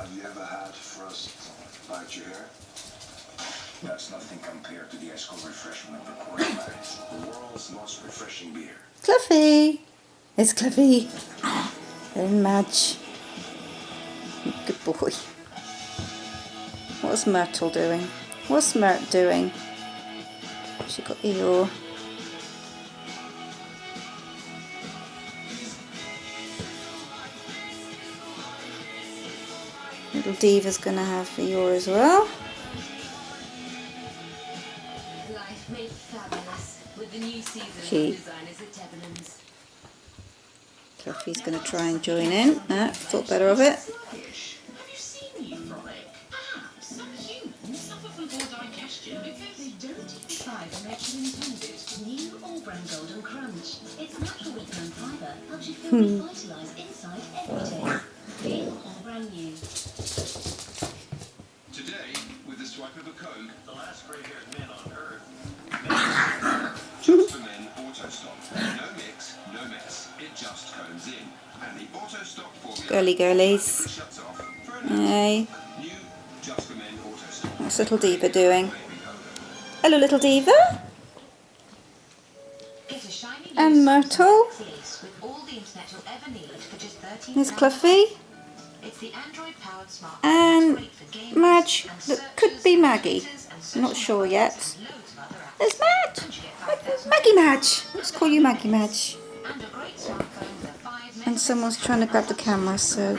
Have you ever had Frost bite your hair? That's nothing compared to the ice cold refreshment of the quarterback. The world's most refreshing beer. Cluffy! It's Cluffy. And Madge. Good boy. What's Myrtle doing? What's Myrt doing? She got Eeyore. Little Diva's gonna have Eeyore as well. Life made fabulous with the new season of Cute. designers at Debenhams. Cluffy's gonna try and join in. Thought better of it. Sluggish. Have you seen you, Frolic? Perhaps some humans suffer from poor digestion because they don't eat the fibre naturally intended. New all-brown golden crunch. Its natural weekend fibre helps you feel revitalised inside every day. Feel all brand new. Today, with the swipe of a Coke, the last grey-haired men on Earth. Just for men auto stop. No mix, no mess. It just comes in. And the auto stop formula Girly girlies. shuts off for a Hey. new just for men auto stop. What's little Diva doing? Hello, little Diva. Get a shiny And Myrtle. case with all the internet you'll ever need for just £13. Here's Cluffy. It's the Android-powered smartphone. And It's great for gamers Madge. and That could be searches, Maggie. filters and I'm not social sure yet. networks and loads of other apps. There's Madge. And you get 5,000 Maggie Madge. Let's call you Maggie Madge. and a great smartphone with a 5 And someone's trying to grab the camera, so